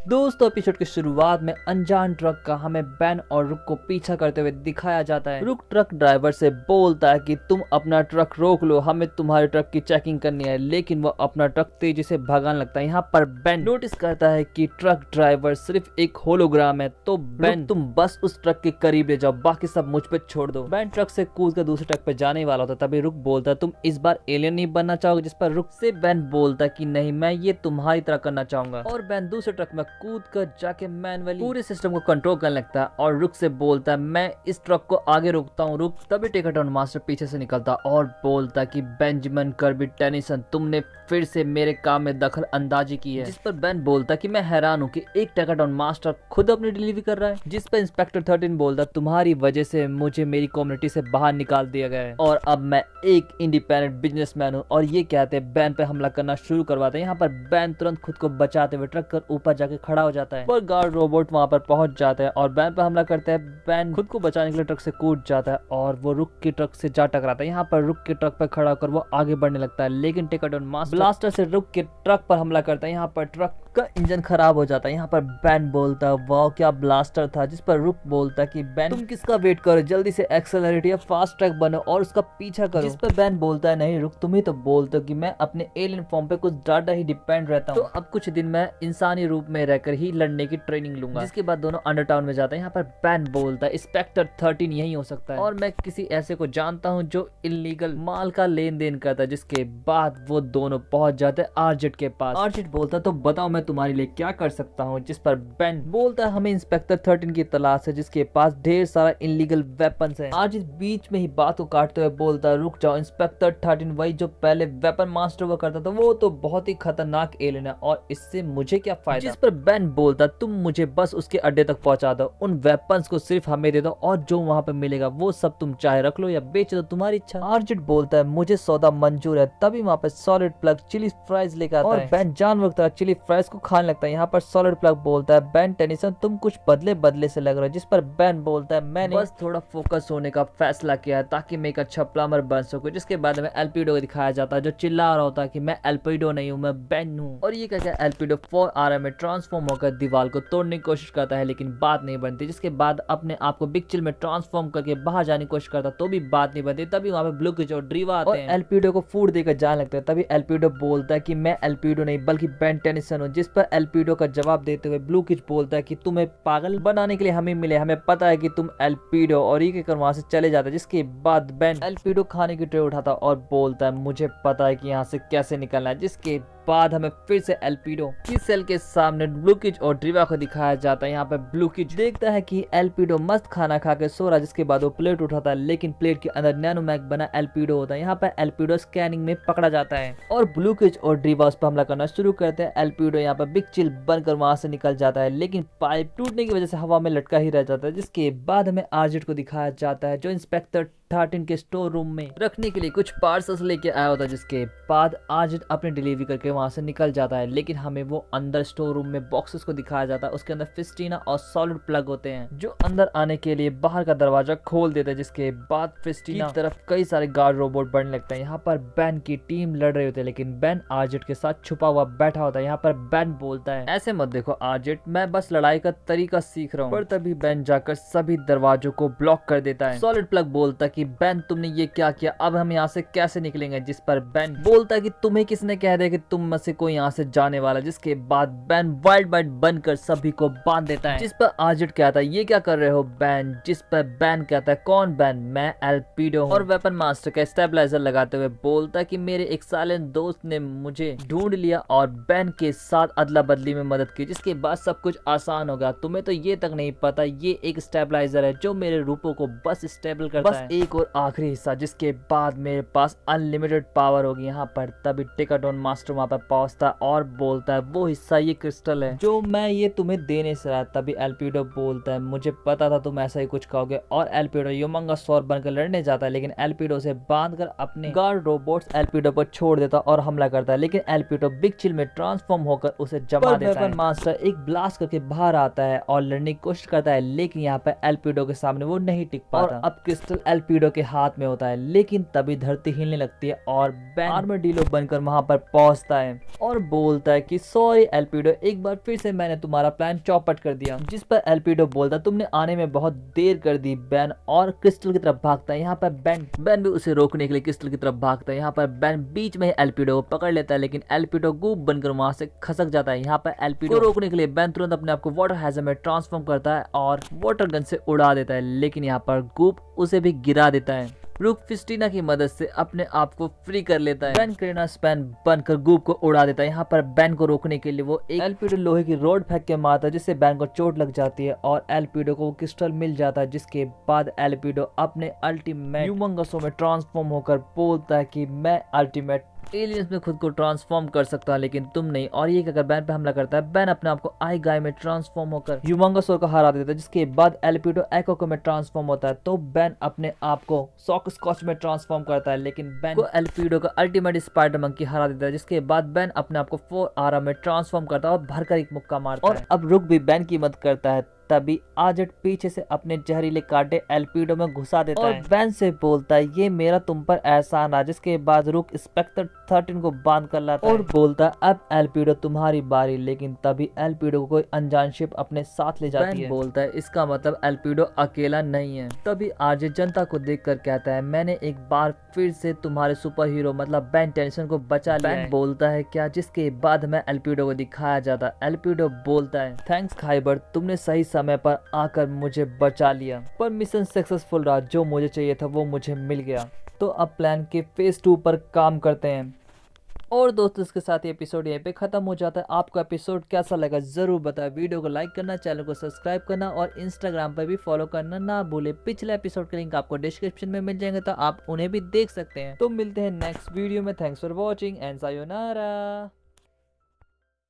दोस्तों एपिसोड की शुरुआत में अनजान ट्रक का हमें बैन और रुक को पीछा करते हुए दिखाया जाता है। रुक ट्रक ड्राइवर से बोलता है कि तुम अपना ट्रक रोक लो, हमें तुम्हारे ट्रक की चेकिंग करनी है, लेकिन वो अपना ट्रक तेजी से भगाने लगता है। यहाँ पर बैन नोटिस करता है कि ट्रक ड्राइवर सिर्फ एक होलोग्राम है, तो बैन तुम बस उस ट्रक के करीब ले जाओ, बाकी सब मुझ पे छोड़ दो। बैन ट्रक से कूद कर दूसरे ट्रक पे जाने वाला होता है, तभी रुक बोलता है तुम इस बार एलियन नहीं बनना चाहोगे, जिस पर रुक से बैन बोलता है कि नहीं, मैं ये तुम्हारी तरह करना चाहूंगा। और बैन दूसरे ट्रक में कूद कर जाके मैनुअली पूरे सिस्टम को कंट्रोल करने लगता है और रुक से बोलता है मैं इस ट्रक को आगे रोकता हूँ। रुक तभी टेकाटोन मास्टर पीछे से निकलता और बोलता कि बेंजामिन कर्बी टेनिसन, तुमने फिर से मेरे काम में दखल अंदाजी की है। जिस पर बैन बोलता कि मैं हैरान हूँ कि एक टेकाटोन मास्टर खुद अपनी डिलीवरी कर रहा है। जिस पर इंस्पेक्टर 13 बोलता तुम्हारी वजह से मुझे मेरी कम्युनिटी से बाहर निकाल दिया गया है और अब मैं एक इंडिपेंडेंट बिजनेसमैन हूँ। और ये कहते हैं बैन पे हमला करना शुरू करवाते हैं। यहाँ पर बैन तुरंत खुद को बचाते हुए ट्रक कर ऊपर जाके खड़ा हो जाता है और गार्ड रोबोट वहां पर पहुंच जाता है और बैन पर हमला करता है। बैन खुद को बचाने के लिए ट्रक से कूद जाता है और वो रुक के ट्रक से जा टकराता है। यहाँ पर रुक के ट्रक पर खड़ा होकर वो आगे बढ़ने लगता है, लेकिन टेकाटोन मास्टर ब्लास्टर से रुक के ट्रक पर हमला करता है। यहाँ पर ट्रक का इंजन खराब हो जाता है। यहाँ पर बैन बोलता है वाह क्या ब्लास्टर था। जिस पर रुक बोलता है कि बैन तुम किसका वेट करो, जल्दी से एक्सेलरेट या फास्ट ट्रैक बनो और उसका पीछा करो। जिस पर बैन बोलता है नहीं रुक, तुम ही तो बोलते हो कि मैं अपने एलियन फॉर्म पे कुछ ज्यादा ही डिपेंड रहता हूँ, तो अब कुछ दिन मैं इंसानी रूप में रहकर ही लड़ने की ट्रेनिंग लूंगा। जिसके बाद दोनों अंडरटाउन में जाते हैं। यहाँ पर बैन बोलता है इंस्पेक्टर 13 यही हो सकता है और मैं किसी ऐसे को जानता हूँ जो इलीगल माल का लेन देन करता है। जिसके बाद वो दोनों पहुंच जाते हैं आरजेट के पास। आरजेट बोलता है तो बताओ मैं तुम्हारे लिए क्या कर सकता हूँ। जिस पर बैन बोलता है हमें इंस्पेक्टर 13 की तलाश है जिसके पास ढेर सारा इलीगल वेपन्स है। आरजेट बीच में ही बात को काटते हुए बोलता है रुक जाओ, इंस्पेक्टर 13 वही जो पहले वेपन मास्टर हुआ करता था, वो तो बहुत ही खतरनाक एलियन है और इससे मुझे क्या फायदा। जिस पर बैन बोलता तुम मुझे बस उसके अड्डे तक पहुंचा दो, उन वेपन्स को सिर्फ हमें दे दो और जो वहां पे मिलेगा वो सब तुम चाहे रख लो या बेच दो, तुम्हारी इच्छा। आरजेट बोलता है मुझे सौदा मंजूर है। तभी वहां पे सॉलिड प्लग चिली फ्राइज लेकर आता है और बैन जानवर की तरह चिली फ्राइज को खाने लगता है। यहाँ पर सॉलिड प्लग बोलता है बैन टेनिसन तुम कुछ बदले बदले से लग रहे हो। जिस पर बैन बोलता है मैंने बस थोड़ा फोकस होने का फैसला किया है ताकि मैं एक अच्छा प्लम्बर बन सकूं। जिसके बाद में एल्पिडो को दिखाया जाता है जो चिल्ला रहा होता है कि मैं एल्पिडो नहीं हूँ, मैं बैन हूँ। और ये कहकर एल्पिडो 4RM में ट्रांसफॉर्म होकर दीवार को तोड़ने की कोशिश करता है, लेकिन बात नहीं बनती। जिसके बाद अपने आप को बिग चिल में ट्रांसफॉर्म करके बाहर जाने की कोशिश करता तो भी बात नहीं बनती। तभी वहां पे ब्लू किच और ड्रीवा आते हैं, एल्पिडो को फूड देकर जाने लगता है। तभी एल्पिडो बोलता है कि मैं एल्पिडो नहीं बल्कि बैन टेनिसन हूँ। जिस पर एल्पिडो का जवाब देते हुए ब्लू किच बोलता है कि तुम्हें पागल बनाने के लिए हमें मिले, हमें पता है कि तुम एल्पिडो, और ये कहकर वहां से चले जाता है। जिसके बाद बैन एल्पिडो खाने की ट्रे उठाता और बोलता है मुझे पता है कि यहाँ से कैसे निकलना है। जिसके बाद हमें फिर से एल्पिडो की सेल के सामने ब्लू किच और ड्रीवा को दिखाया जाता है। यहाँ पे ब्लू किच देखता है कि एल्पिडो मस्त खाना खा के सो रहा। जिसके बाद वो प्लेट उठाता है, लेकिन प्लेट के अंदर नैनोमैग बना एल्पिडो होता है। यहाँ पे एल्पिडो स्कैनिंग में पकड़ा जाता है और ब्लू किच और ड्रीवा उस पर हमला करना शुरू करते हैं। एल्पिडो यहाँ पे बिग चिल बनकर वहां से निकल जाता है, लेकिन पाइप टूटने की वजह से हवा में लटका ही रह जाता है। जिसके बाद हमें आरजेट को दिखाया जाता है जो इंस्पेक्टर 13 के स्टोर रूम में रखने के लिए कुछ पार्सल्स लेके आया होता है। जिसके बाद आरजेट अपनी डिलीवरी करके वहां से निकल जाता है, लेकिन हमें वो अंदर स्टोर रूम में बॉक्सेस को दिखाया जाता है। उसके अंदर फिस्टीना और सॉलिड प्लग होते हैं जो अंदर आने के लिए बाहर का दरवाजा खोल देते हैं। जिसके बाद फिस्टीना की तरफ कई सारे गार्ड रोबोट बढ़ने लगते हैं। यहाँ पर बैन की टीम लड़ रही होती है, लेकिन बैन आरजेट के साथ छुपा हुआ बैठा होता है। यहाँ पर बैन बोलता है ऐसे मत देखो आरजेट, मैं बस लड़ाई का तरीका सीख रहा हूँ। पर तभी बैन जाकर सभी दरवाजों को ब्लॉक कर देता है। सॉलिड प्लग बोलता है कि बैन तुमने ये क्या किया, अब हम यहाँ से कैसे निकलेंगे। जिस पर बैन बोलता है कि तुम्हें किसने कह दिया कि तुम में से कोई यहाँ से जाने वाला। जिसके बाद बैन वाइल्ड बाइट बनकर सभी को बांध देता है। जिस पर आरजेट कहता है ये क्या कर रहे हो बैन। जिस पर बैन कहता है कौन बैन, मैं एल्पिडो और वेपन मास्टर का स्टेबलाइजर लगाते हुए बोलता है कि मेरे एक साइलेंट दोस्त ने मुझे ढूंढ लिया और बैन के साथ अदला बदली में मदद की। जिसके बाद सब कुछ आसान हो गया। तुम्हें तो ये तक नहीं पता ये एक स्टेबलाइजर है जो मेरे रूपों को बस स्टेबल करता है। एक और आखिरी हिस्सा, जिसके बाद मेरे पास अनलिमिटेड पावर होगी। यहाँ पर तभी टेकाटोन मास्टर वहां पर पहुंचता और बोलता है वो हिस्सा ये क्रिस्टल है जो मैं ये तुम्हें देने से रहा। तभी एल्पिडो बोलता है मुझे पता था तुम ऐसा ही कुछ कहोगे और एल्पिडो ह्यूमंगस सॉर बनकर लड़ने जाता है, लेकिन एल्पिडो से बांधकर अपने गार्ड रोबोट्स एल्पिडो पर छोड़ देता और हमला करता है। लेकिन एल्पिडो बिग चिल में ट्रांसफॉर्म होकर उसे जमा देता है। मास्टर एक ब्लास्ट करके बाहर आता है और लड़ने की कोशिश करता है, लेकिन यहाँ पर एल्पिडो के सामने वो नहीं टिक पाता। अब क्रिस्टल एल्पिडो एल्पिडो के हाथ में होता है, लेकिन तभी धरती हिलने लगती है और बैन आर्मडीलो बनकर वहां पर पहुंचता है और बोलता है कि सॉरी एल्पिडो, एक बार फिर से मैंने तुम्हारा प्लान चौपट कर दिया। जिस पर एल्पिडो बोलता है तुमने आने में बहुत देर कर दी बैन, और क्रिस्टल की तरफ भागता है। यहाँ पर बैन भी उसे रोकने के लिए क्रिस्टल की तरफ भागता है। यहाँ पर बैन बीच में एल्पिडो को पकड़ लेता है, लेकिन एल्पिडो गूप बनकर वहां से खसक जाता है। यहाँ पर एल्पिडो को रोकने के लिए बैन तुरंत अपने आप को वाटर हैजर में ट्रांसफॉर्म करता है और वाटर गन से उड़ा देता है, लेकिन यहाँ पर गूप उसे भी गिरा देता है। रुक फिस्टीना की मदद से अपने आप को फ्री कर लेता है। बैन क्रेना स्पैन बनकर गूप को उड़ा देता है। यहाँ पर बैन को रोकने के लिए वो एक एल्पिडो लोहे की रोड फेंक के मारता है, जिससे बैन को चोट लग जाती है और एल्पिडो को क्रिस्टल मिल जाता है। जिसके बाद एल्पिडो अपने अल्टीमेट ह्यूमंगसो में ट्रांसफॉर्म होकर बोलता है कि मैं अल्टीमेट एलियंस में खुद को ट्रांसफॉर्म कर सकता है, लेकिन तुम नहीं। और ये अगर बैन पे हमला करता है, बैन अपने आप को आई गाय में ट्रांसफॉर्म होकर ह्यूमंगसोर को हरा देता है। जिसके बाद एल्पिडो एको में ट्रांसफॉर्म होता है, तो बैन अपने आप को सॉक स्कॉच में ट्रांसफॉर्म करता है, लेकिन बैन को एल्पिडो का अल्टीमेट स्पाइडर मंकी हरा देता है। जिसके बाद बैन अपने आप को 4 आरा में ट्रांसफॉर्म करता है और भरकर एक मुक्का मारता है। अब रुक भी बैन की मदद करता है, तभी आजेट पीछे से अपने जहरीले कांटे एल्पिडो में घुसा देता है और बैन से बोलता है ये मेरा तुम पर एहसान है। जिसके बाद रुक स्पेक्टर 13 को बांध कर लाता है और बोलता है अब एल्पिडो तुम्हारी बारी, लेकिन तभी एल्पिडो को कोई अनजान शिप अपने साथ ले जाती है। बोलता है इसका मतलब एल्पिडो अकेला नहीं है। तभी आजेट जनता को देखकर कहता है मैंने एक बार फिर से तुम्हारे सुपर हीरो मतलब बैन टेंशन को बचा लिया। बैन बोलता है क्या? जिसके बाद में एल्पिडो को दिखाया जाता। एल्पिडो बोलता है थैंक्स खाइबर, तुमने सही समय पर आकर मुझे बचा लिया, पर मिशन सक्सेसफुल रहा, जो मुझे चाहिए था वो मुझे मिल गया। तो अब प्लान के फेज 2 पर काम करते हैं। और दोस्तों इसके साथ ये एपिसोड यहीं पे खत्म हो जाता है। आपको एपिसोड कैसा लगा जरूर बताएं। वीडियो को लाइक करना, चैनल को सब्सक्राइब करना और इंस्टाग्राम पर भी फॉलो करना ना भूले। पिछले एपिसोड के लिंक आपको डिस्क्रिप्शन में मिल जाएंगे, तो आप उन्हें भी देख सकते हैं। तो मिलते हैं नेक्स्ट वीडियो में। Thanks for watching and sayonara.